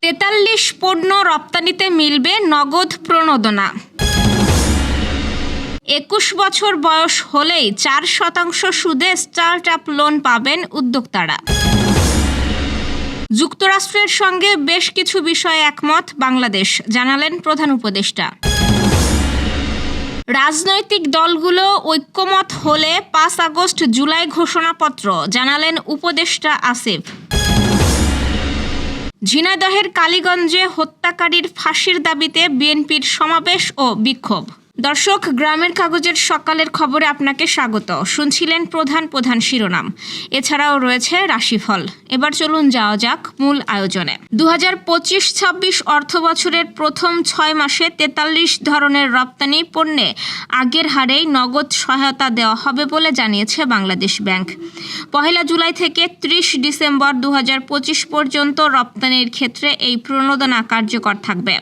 43 পণ্য রপ্তানিতে মিলবে নগদ প্রণোদনা। 21 বছর বয়স হলেই 4% সুদে স্টার্টআপ লোন পাবেন উদ্যোক্তারা। যুক্তরাষ্ট্রের সঙ্গে বেশ কিছু বিষয়ে একমত বাংলাদেশ, জানালেন প্রধান উপদেষ্টা। রাজনৈতিক দলগুলো ঐক্যমত হলে 5 আগস্ট জুলাই ঘোষণাপত্র, জানালেন উপদেষ্টা আসিফ। ঝিনাইদহের কালীগঞ্জে হত্যাকারীর ফাঁসির দাবিতে বিএনপির সমাবেশ ও বিক্ষোভ। দর্শক, গ্রামের কাগজের সকালের খবরে আপনাকে স্বাগত। শুনছিলেন প্রধান শিরোনাম, এছাড়াও রয়েছে রাশিফল। এবার চলুন যাওয়া যাক মূল আয়োজনে। 2025-26 অর্থ বছরের প্রথম 6 মাসে 43 ধরনের রপ্তানি পণ্যে আগের হারেই নগদ সহায়তা দেওয়া হবে বলে জানিয়েছে বাংলাদেশ ব্যাংক। 1 জুলাই থেকে 30 ডিসেম্বর 2025 পর্যন্ত রপ্তানির ক্ষেত্রে এই প্রণোদনা কার্যকর থাকবে।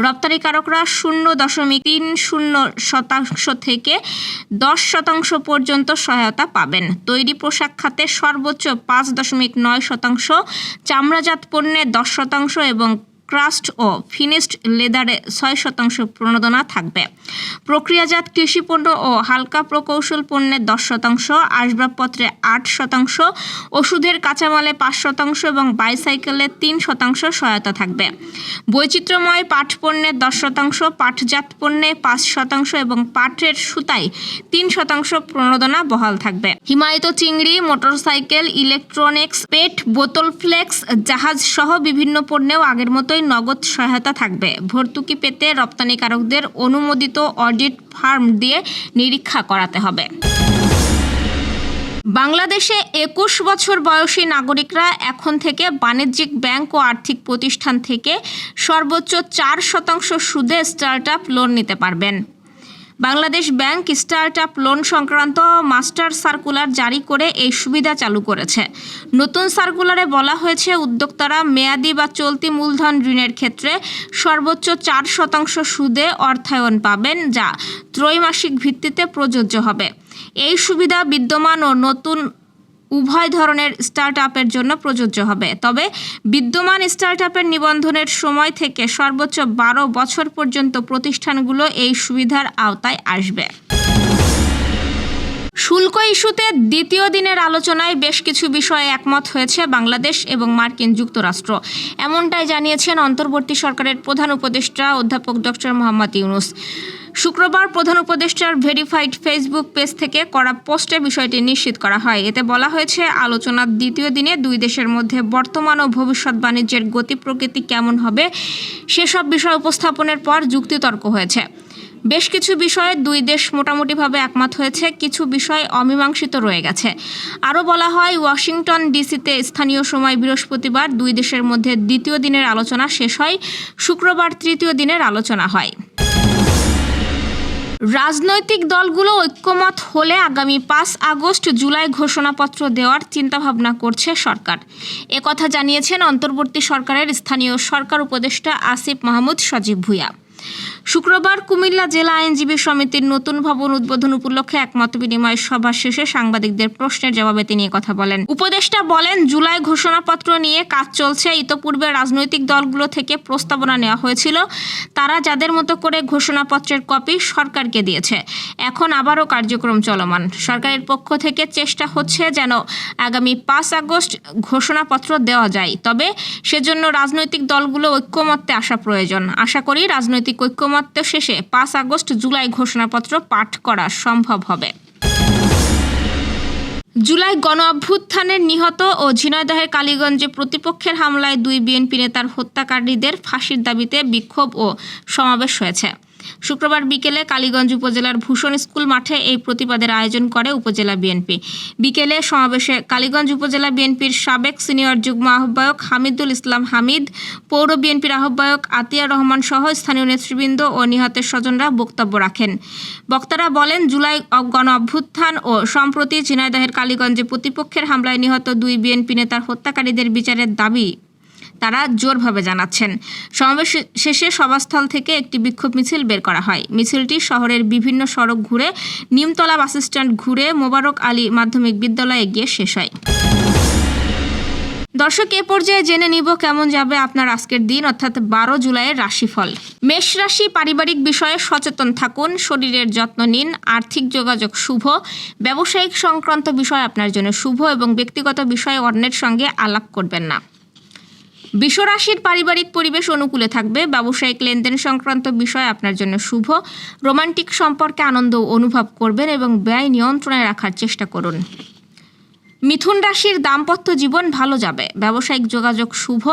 রপ্তানিকারকরা 0.30% থেকে 10% পর্যন্ত সহায়তা পাবেন। তৈরি পোশাক খাতে সর্বোচ্চ 5.9%, চামড়াজাত পণ্যে 10% এবং ক্রাস্ট ও ফিনিশড লেদারে 6% প্রণোদনা থাকবে। প্রক্রিয়াজাত কৃষিপণ্য ও হালকা প্রকৌশল পণ্যে 10%, আসবাবপত্রে 8%, ওষুধের কাঁচামালে 5% এবং বাইসাইকেলে 3% সহায়তা থাকবে। বৈচিত্র্যময় পাট পণ্যে 10%, পাটজাত পণ্যে 5% এবং পাটের সুতায় 3% প্রণোদনা বহাল থাকবে। হিমায়িত চিংড়ি, মোটরসাইকেল, ইলেকট্রনিক্স, পেট, বোতল ফ্লেক্স, জাহাজ সহ বিভিন্ন পণ্যেও আগের মতোই নগদ সহায়তা থাকবে। ভর্তুকি পেতে রপ্তানিকারকদের অনুমোদিত অডিট ফার্ম দিয়ে নিরীক্ষা করাতে হবে। বাংলাদেশে 21 বছর বয়সী নাগরিকরা এখন থেকে বাণিজ্যিক ব্যাংক ও আর্থিক প্রতিষ্ঠান থেকে সর্বোচ্চ 4% সুদে স্টার্টআপ লোন নিতে পারবেন। বাংলাদেশ ব্যাংক স্টার্টআপ লোন সংক্রান্ত মাস্টার সার্কুলার জারি করে এই সুবিধা চালু করেছে। নতুন সার্কুলারে বলা হয়েছে, উদ্যোক্তারা মেয়াদি বা চলতি মূলধন ঋণের ক্ষেত্রে সর্বোচ্চ 4% সুদে অর্থায়ন পাবেন, যা ত্রৈমাসিক ভিত্তিতে প্রযোজ্য হবে। এই সুবিধা বিদ্যমান ও নতুন উভয় ধরনের স্টার্টআপের জন্য প্রযোজ্য হবে। তবে বিদ্যমান স্টার্টআপের নিবন্ধনের সময় থেকে সর্বোচ্চ 12 বছর পর্যন্ত প্রতিষ্ঠানগুলো এই সুবিধার আওতায় আসবে। শুল্ক ইস্যুতে দ্বিতীয় দিনের আলোচনায় বেশ কিছু বিষয়ে একমত হয়েছে বাংলাদেশ এবং মার্কিন যুক্তরাষ্ট্র। এমনটাই জানিয়েছেন অন্তর্বর্তী সরকারের প্রধান উপদেষ্টা অধ্যাপক ডক্টর মোহাম্মদ ইউনূস। শুক্রবার প্রধান উপদেষ্টার ভেরিফাইড ফেসবুক পেজ থেকে করা পোস্টে বিষয়টি নিশ্চিত করা হয়। এতে বলা হয়েছে, আলোচনার দ্বিতীয় দিনে দুই দেশের মধ্যে বর্তমান ও ভবিষ্যৎ বাণিজ্যের গতি প্রকৃতি কেমন হবে সেসব বিষয় উপস্থাপনের পর যুক্তিতর্ক হয়েছে। বেশ কিছু বিষয়ে দুই দেশ মোটামুটিভাবে একমত হয়েছে, কিছু বিষয় অমীমাংসিত রয়ে গেছে। আরও বলা হয়, ওয়াশিংটন ডিসিতে স্থানীয় সময় বৃহস্পতিবার দুই দেশের মধ্যে দ্বিতীয় দিনের আলোচনা শেষ হয়। শুক্রবার তৃতীয় দিনের আলোচনা হয়। রাজনৈতিক দলগুলো ঐক্যমত হলে আগামী 5 আগস্ট জুলাই ঘোষণাপত্র দেওয়ার চিন্তাভাবনা করছে সরকার। একথা জানিয়েছেন অন্তর্বর্তী সরকারের স্থানীয় সরকার উপদেষ্টা আসিফ মাহমুদ সজীব ভূঁইয়া। শুক্রবার কুমিল্লা জেলা আইনজীবী সমিতির নতুন ভবন উদ্বোধন উপলক্ষে এক মতবিনিময় সভা শেষে সাংবাদিকদের প্রশ্নের জবাবে তিনি কথা বলেন। উপদেষ্টা বলেন, জুলাই ঘোষণাপত্র নিয়ে কাজ চলছে। ইতোপূর্বে রাজনৈতিক দলগুলো থেকে প্রস্তাবনা নেওয়া হয়েছিল। তারা যাদের মতো করে ঘোষণাপত্রের কপি সরকারকে দিয়েছে। এখন আবারও কার্যক্রম চলমান। সরকারের পক্ষ থেকে চেষ্টা হচ্ছে যেন আগামী 5 আগস্ট ঘোষণাপত্র দেওয়া যায়। তবে সেজন্য রাজনৈতিক দলগুলো ঐক্যমত্যে আসা প্রয়োজন। আশা করি রাজনৈতিক ঐক্যমত্য শেষে 5 আগস্ট জুলাই ঘোষণাপত্র পাঠ করা সম্ভব হবে। জুলাই গণ অভ্যুত্থানের নিহত ও ঝিনাইদহের কালীগঞ্জে প্রতিপক্ষের হামলায় 2 বিএনপি নেতার হত্যাকারীদের ফাঁসির দাবিতে বিক্ষোভ ও সমাবেশ হয়েছে। শুক্রবার বিকেলে কালীগঞ্জ উপজেলার ভূষণ স্কুল মাঠে এই প্রতিবাদের আয়োজন করে উপজেলা বিএনপি। বিকেলে সমাবেশে কালীগঞ্জ উপজেলা বিএনপির সাবেক সিনিয়র যুগ্ম আহ্বায়ক হামিদুল ইসলাম হামিদ, পৌর বিএনপির আহ্বায়ক আতিয়া রহমান সহ স্থানীয় নেতৃবৃন্দ ও নিহতের স্বজনরা বক্তব্য রাখেন। বক্তারা বলেন, জুলাই গণ অভ্যুত্থান ও সম্প্রতি ঝিনাইদহের কালীগঞ্জে প্রতিপক্ষের হামলায় নিহত 2 বিএনপি নেতার হত্যাকারীদের বিচারের দাবি তারা জোরভাবে জানাচ্ছেন। সমাবেশ শেষে সভাস্থল থেকে একটি বিক্ষোভ মিছিল বের করা হয়। মিছিলটি শহরের বিভিন্ন সড়ক ঘুরে নিমতলা বাসস্ট্যান্ড ঘুরে মোবারক আলী মাধ্যমিক বিদ্যালয়ে গিয়ে শেষ হয়। দর্শক, এ পর্যায়ে জেনে নিব কেমন যাবে আপনার আজকের দিন অর্থাৎ 12 জুলাইয়ের রাশিফল। মেষ রাশি, পারিবারিক বিষয়ে সচেতন থাকুন, শরীরের যত্ন নিন, আর্থিক যোগাযোগ শুভ, ব্যবসায়িক সংক্রান্ত বিষয় আপনার জন্য শুভ এবং ব্যক্তিগত বিষয়ে অন্যের সঙ্গে আলাপ করবেন না। বৃষ রাশির পারিবারিক পরিবেশ অনুকূলে থাকবে, ব্যবসায়িক লেনদেন সংক্রান্ত বিষয় আপনার জন্য শুভ, রোমান্টিক সম্পর্কে আনন্দ অনুভব করবেন এবং ব্যয় নিয়ন্ত্রণে রাখার চেষ্টা করুন। মিথুন রাশির দাম্পত্য জীবন ভালো যাবে, ব্যবসায়িক যোগাযোগ শুভ,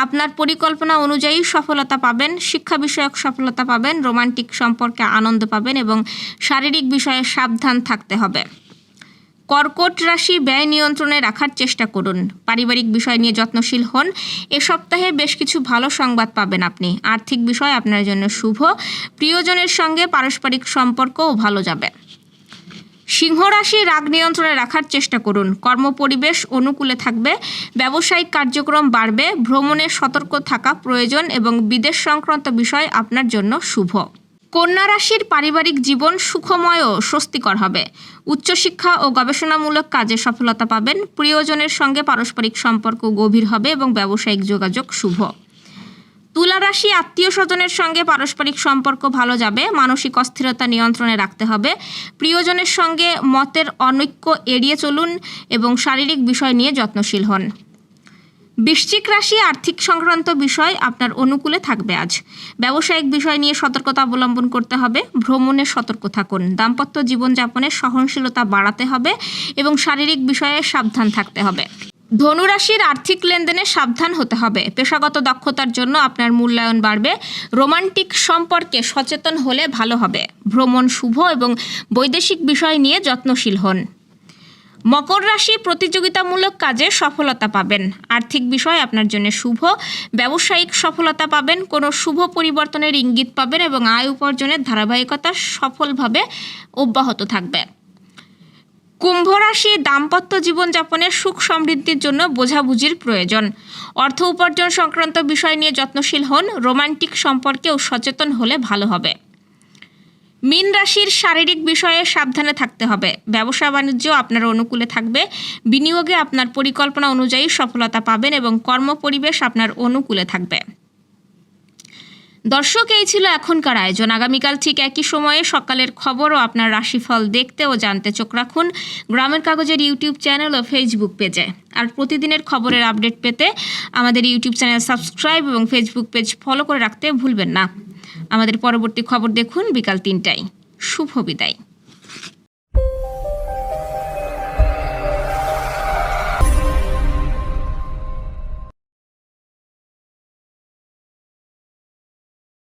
আপনার পরিকল্পনা অনুযায়ী সফলতা পাবেন, শিক্ষা বিষয়ক সফলতা পাবেন, রোমান্টিক সম্পর্কে আনন্দ পাবেন এবং শারীরিক বিষয়ে সাবধান থাকতে হবে। কর্কট রাশি, ব্যয় নিয়ন্ত্রণে রাখার চেষ্টা করুন, পারিবারিক বিষয় নিয়ে যত্নশীল হন, এ সপ্তাহে বেশ কিছু ভালো সংবাদ পাবেন আপনি। আর্থিক বিষয় আপনার জন্য শুভ, প্রিয়জনের সঙ্গে পারস্পরিক সম্পর্কও ভালো যাবে। সিংহ রাশি, রাগ নিয়ন্ত্রণে রাখার চেষ্টা করুন, কর্মপরিবেশ অনুকূলে থাকবে, ব্যবসায়িক কার্যক্রম বাড়বে, ভ্রমণে সতর্ক থাকা প্রয়োজন এবং বিদেশ সংক্রান্ত বিষয় আপনার জন্য শুভ। কন্যা রাশির পারিবারিক জীবন সুখময় ও স্বস্তিকর হবে, উচ্চশিক্ষা ও গবেষণামূলক কাজে সফলতা পাবেন, প্রিয়জনের সঙ্গে পারস্পরিক সম্পর্ক গভীর হবে এবং ব্যবসায়িক যোগাযোগ শুভ। তুলা রাশি, আত্মীয় স্বজনের সঙ্গে পারস্পরিক সম্পর্ক ভালো যাবে, মানসিক অস্থিরতা নিয়ন্ত্রণে রাখতে হবে, প্রিয়জনের সঙ্গে মতের অনৈক্য এড়িয়ে চলুন এবং শারীরিক বিষয় নিয়ে যত্নশীল হন। বৃশ্চিক রাশি, আর্থিক সংক্রান্ত বিষয় আপনার অনুকূলে থাকবে আজ, ব্যবসায়িক বিষয় নিয়ে সতর্কতা অবলম্বন করতে হবে, ভ্রমণে সতর্ক থাকুন, দাম্পত্য জীবনযাপনে সহনশীলতা বাড়াতে হবে এবং শারীরিক বিষয়ে সাবধান থাকতে হবে। ধনুরাশির আর্থিক লেনদেনে সাবধান হতে হবে, পেশাগত দক্ষতার জন্য আপনার মূল্যায়ন বাড়বে, রোমান্টিক সম্পর্কে সচেতন হলে ভালো হবে, ভ্রমণ শুভ এবং বৈদেশিক বিষয় নিয়ে যত্নশীল হন। মকর রাশি, প্রতিযোগিতামূলক কাজে সফলতা পাবেন, আর্থিক বিষয় আপনার জন্য শুভ, ব্যবসায়িক সফলতা পাবেন, কোনো শুভ পরিবর্তনের ইঙ্গিত পাবেন এবং আয় উপার্জনের ধারাবাহিকতা সফলভাবে অব্যাহত থাকবে। কুম্ভ রাশি, দাম্পত্য জীবনযাপনের সুখ সমৃদ্ধির জন্য বোঝাবুঝির প্রয়োজন, অর্থ উপার্জন সংক্রান্ত বিষয় নিয়ে যত্নশীল হন, রোমান্টিক সম্পর্কেও সচেতন হলে ভালো হবে। মীন রাশির শারীরিক বিষয়ে সাবধানে থাকতে হবে, ব্যবসা বাণিজ্য আপনার অনুকূলে থাকবে, বিনিয়োগে আপনার পরিকল্পনা অনুযায়ী সফলতা পাবেন এবং কর্মপরিবেশ আপনার অনুকূলে থাকবে। দর্শক, এই ছিল এখনকার আয়োজন। আগামীকাল ঠিক একই সময়ে সকালের খবর ও আপনার রাশিফল দেখতে ও জানতে চোখ রাখুন গ্রামের কাগজের ইউটিউব চ্যানেল ও ফেসবুক পেজে। আর প্রতিদিনের খবরের আপডেট পেতে আমাদের ইউটিউব চ্যানেল সাবস্ক্রাইব এবং ফেসবুক পেজ ফলো করে রাখতে ভুলবেন না। আমাদের পরবর্তী খবর দেখুন বিকাল 3টায়। শুভ বিদায়।